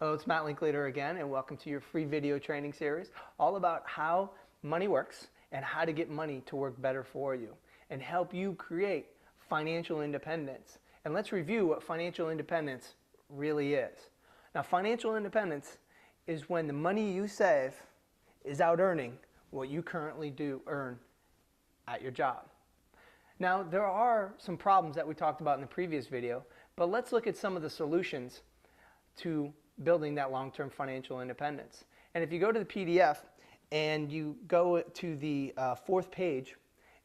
Hello, it's Matt Linklater again, and welcome to your free video training series all about how money works and how to get money to work better for you and help you create financial independence. And let's review what financial independence really is. Now, financial independence is when the money you save is out earning what you currently do earn at your job. Now, there are some problems that we talked about in the previous video, but let's look at some of the solutions to building that long-term financial independence. And if you go to the PDF and you go to the fourth page,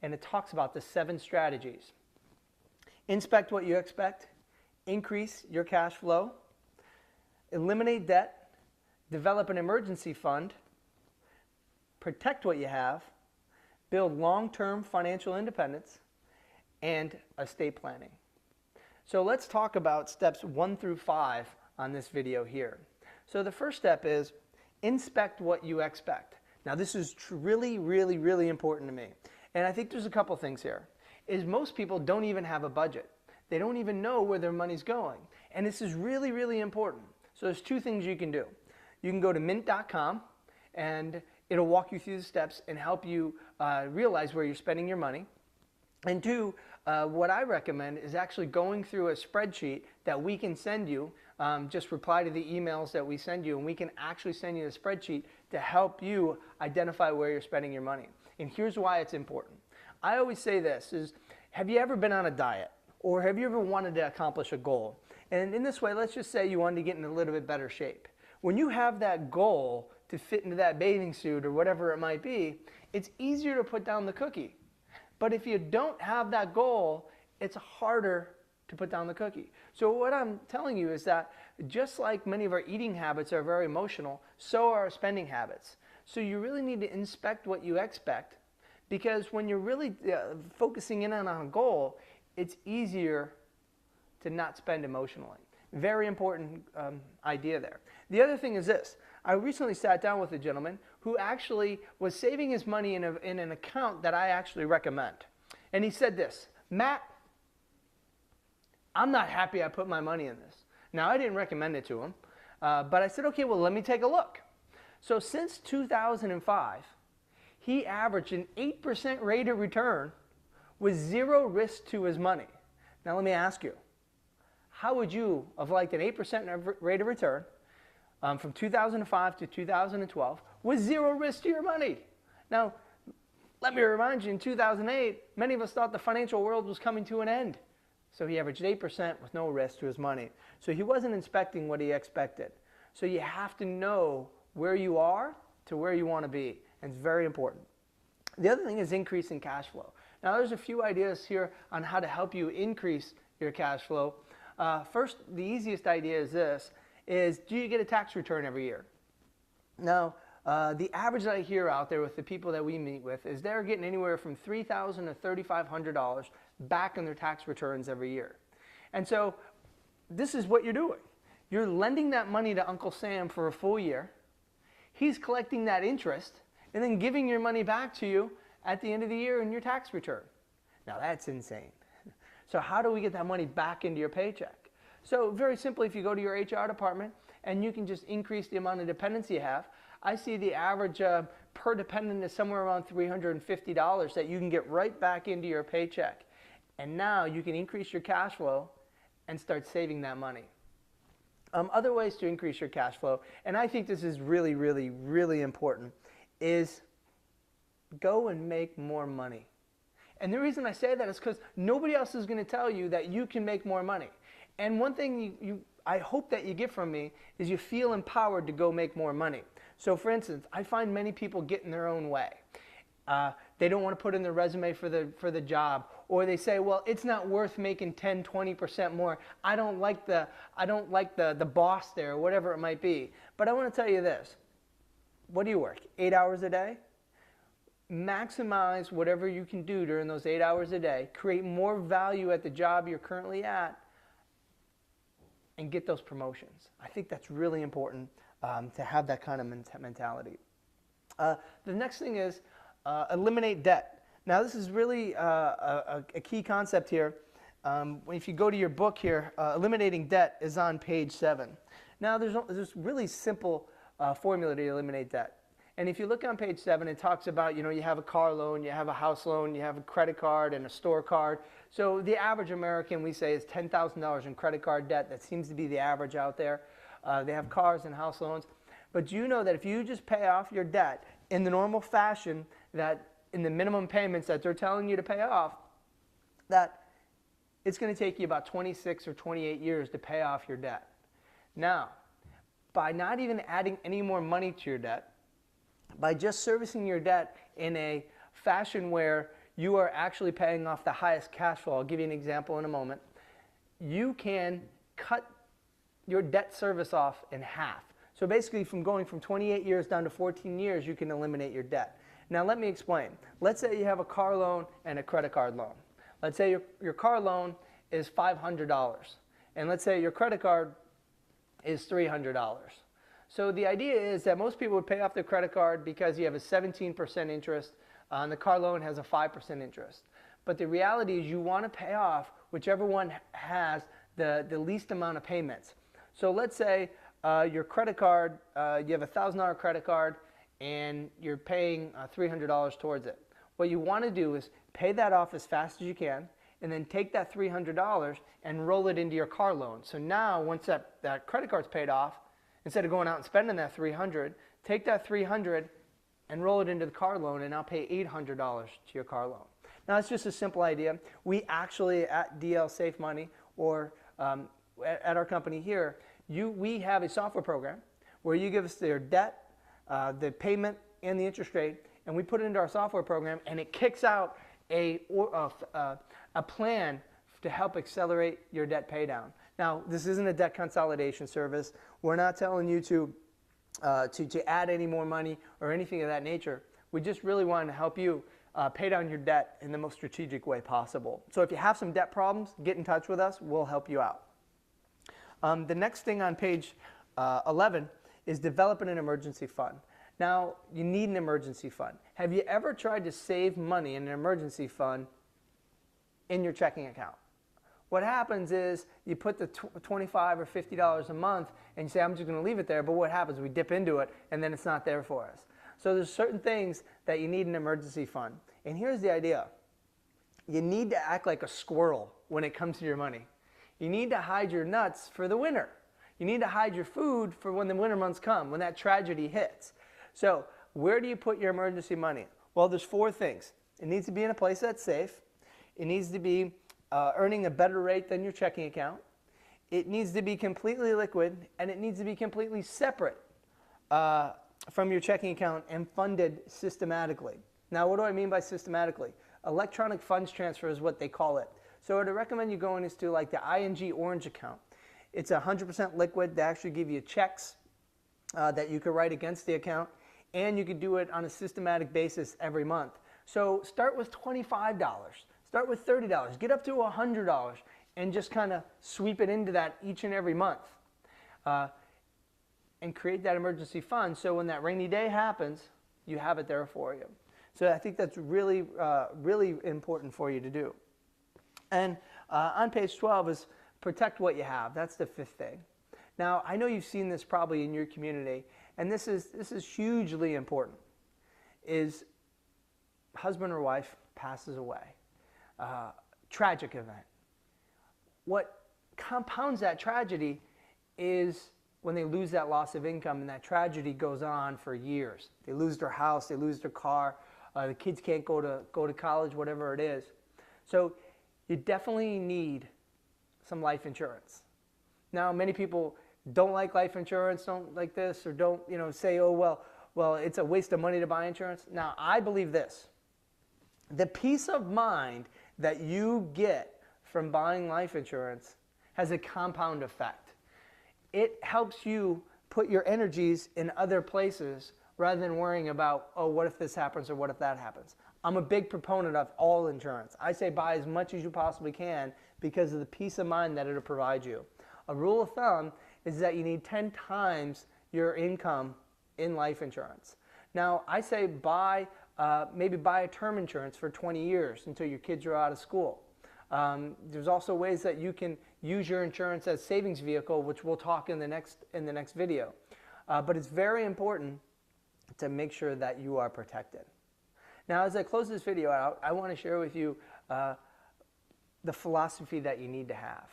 and it talks about the 7 strategies. Inspect what you expect, increase your cash flow, eliminate debt, develop an emergency fund, protect what you have, build long-term financial independence, and estate planning. So let's talk about steps 1 through 5 on this video here. So the first step is inspect what you expect. Now this is really important to me. And I think there's a couple things here. Is most people don't even have a budget. They don't even know where their money's going. And this is really important. So there's 2 things you can do. You can go to mint.com and it'll walk you through the steps and help you realize where you're spending your money. And 2, what I recommend is actually going through a spreadsheet that we can send you. Just reply to the emails that we send you and we can actually send you a spreadsheet to help you identify where you're spending your money. And here's why it's important. I always say this is, have you ever been on a diet? Or have you ever wanted to accomplish a goal? And in this way, let's just say you wanted to get in a little bit better shape. When you have that goal to fit into that bathing suit or whatever it might be, it's easier to put down the cookie. But if you don't have that goal, it's harder to put down the cookie. So what I'm telling you is that just like many of our eating habits are very emotional, so are our spending habits. So you really need to inspect what you expect, because when you're really focusing in on a goal, it's easier to not spend emotionally. Very important idea there. The other thing is this. I recently sat down with a gentleman who actually was saving his money in an account that I actually recommend. And he said this, Matt, I'm not happy I put my money in this. Now, I didn't recommend it to him, but I said, okay, well, let me take a look. So since 2005, he averaged an 8% rate of return with 0 risk to his money. Now, let me ask you, how would you have liked an 8% rate of return from 2005 to 2012 with 0 risk to your money? Now, let me remind you, in 2008, many of us thought the financial world was coming to an end. So he averaged 8% with no risk to his money. So he wasn't inspecting what he expected. So you have to know where you are to where you want to be. And it's very important. The other thing is increasing cash flow. Now there's a few ideas here on how to help you increase your cash flow. First, the easiest idea is this, is do you get a tax return every year? Now, the average that I hear out there with the people that we meet with is they're getting anywhere from $3,000 to $3,500 back in their tax returns every year. And so this is what you're doing. You're lending that money to Uncle Sam for a full year. He's collecting that interest and then giving your money back to you at the end of the year in your tax return. Now that's insane. So how do we get that money back into your paycheck? So very simply, if you go to your HR department and you can just increase the amount of dependents you have, I see the average per dependent is somewhere around $350 that you can get right back into your paycheck. And now you can increase your cash flow and start saving that money. Other ways to increase your cash flow, and I think this is really important, is go and make more money. And the reason I say that is because nobody else is going to tell you that you can make more money. And one thing I hope that you get from me is you feel empowered to go make more money. So for instance, I find many people get in their own way. They don't want to put in their resume for the job, or they say, well, it's not worth making 10-20% more. I don't like the boss there, or whatever it might be. But I want to tell you this. What do you work? 8 hours a day? Maximize whatever you can do during those 8 hours a day. Create more value at the job you're currently at, and get those promotions. I think that's really important to have that kind of mentality. The next thing is eliminate debt. Now this is really a key concept here. If you go to your book here, Eliminating Debt is on page 7. Now, there's really simple formula to eliminate debt. And if you look on page 7, it talks about, you have a car loan, you have a house loan, you have a credit card and a store card. So the average American, we say, is $10,000 in credit card debt. That seems to be the average out there. They have cars and house loans. But do you know that if you just pay off your debt in the normal fashion, that in the minimum payments that they're telling you to pay off, that it's going to take you about 26 or 28 years to pay off your debt. Now, by not even adding any more money to your debt, by just servicing your debt in a fashion where you are actually paying off the highest cash flow, I'll give you an example in a moment, you can cut your debt service off in half. So basically, from going from 28 years down to 14 years, you can eliminate your debt. Now let me explain. Let's say you have a car loan and a credit card loan. Let's say your car loan is $500, and let's say your credit card is $300. So the idea is that most people would pay off their credit card because you have a 17% interest, and the car loan has a 5% interest. But the reality is you want to pay off whichever one has the least amount of payments. So let's say your credit card, you have a $1,000 credit card, and you're paying $300 towards it. What you want to do is pay that off as fast as you can, and then take that $300 and roll it into your car loan. So now, once that credit card's paid off, instead of going out and spending that $300, take that $300 and roll it into the car loan, and now pay $800 to your car loan. Now, it's just a simple idea. We actually, at DL Safe Money, or at our company here, we have a software program where you give us their debt, the payment, and the interest rate, and we put it into our software program, and it kicks out a plan to help accelerate your debt pay down. Now, this isn't a debt consolidation service. We're not telling you to add any more money or anything of that nature. We just really want to help you pay down your debt in the most strategic way possible. So if you have some debt problems, get in touch with us. We'll help you out. The next thing on page 11 is developing an emergency fund. Now, you need an emergency fund. Have you ever tried to save money in an emergency fund in your checking account? What happens is you put the $25 or $50 a month and you say, I'm just going to leave it there. But what happens? We dip into it and then it's not there for us. So there's certain things that you need an emergency fund. And here's the idea. You need to act like a squirrel when it comes to your money. You need to hide your nuts for the winter. You need to hide your food for when the winter months come, when that tragedy hits. So where do you put your emergency money? Well, there's 4 things. It needs to be in a place that's safe. It needs to be earning a better rate than your checking account. It needs to be completely liquid, and it needs to be completely separate from your checking account and funded systematically. Now, what do I mean by systematically? Electronic funds transfer is what they call it. So what I recommend you going is to like the ING Orange account. It's 100% liquid. They actually give you checks that you can write against the account, and you can do it on a systematic basis every month. So start with $25. Start with $30. Get up to $100 and just kind of sweep it into that each and every month. And create that emergency fund so when that rainy day happens, you have it there for you. So I think that's really, really important for you to do. And on page 12 is protect what you have. That's the 5th thing. Now, I know you've seen this probably in your community, and this is hugely important, is husband or wife passes away. Tragic event. What compounds that tragedy is when they lose that loss of income, and that tragedy goes on for years. They lose their house, they lose their car, the kids can't go to college, whatever it is. So you definitely need some life insurance. Now, many people don't like life insurance, don't like this, or don't say, oh, well, it's a waste of money to buy insurance. Now, I believe this. The peace of mind that you get from buying life insurance has a compound effect. It helps you put your energies in other places rather than worrying about, oh, what if this happens or what if that happens. I'm a big proponent of all insurance. I say buy as much as you possibly can because of the peace of mind that it'll provide you. A rule of thumb is that you need 10 times your income in life insurance. Now, I say maybe buy a term insurance for 20 years until your kids are out of school. There's also ways that you can use your insurance as savings vehicle, which we'll talk in the next video. But it's very important to make sure that you are protected. Now, as I close this video out, I want to share with you the philosophy that you need to have.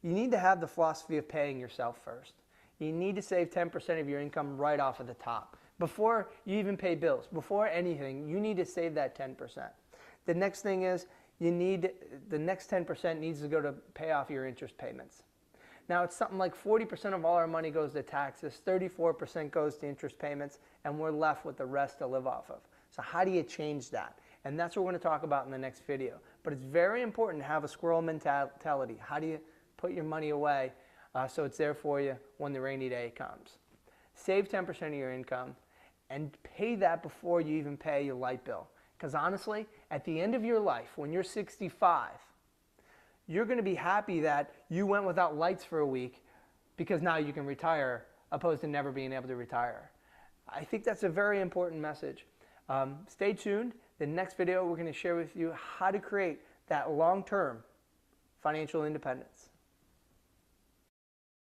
You need to have the philosophy of paying yourself first. You need to save 10% of your income right off of the top. Before you even pay bills, before anything, you need to save that 10%. The next thing is, the next 10% needs to go to pay off your interest payments. Now, it's something like 40% of all our money goes to taxes, 34% goes to interest payments, and we're left with the rest to live off of. So how do you change that? And that's what we're going to talk about in the next video. But it's very important to have a squirrel mentality. How do you put your money away so it's there for you when the rainy day comes? Save 10% of your income and pay that before you even pay your light bill. Because honestly, at the end of your life, when you're 65, you're going to be happy that you went without lights for a week because now you can retire, opposed to never being able to retire. I think that's a very important message. Stay tuned. The next video, we're going to share with you how to create that long-term financial independence.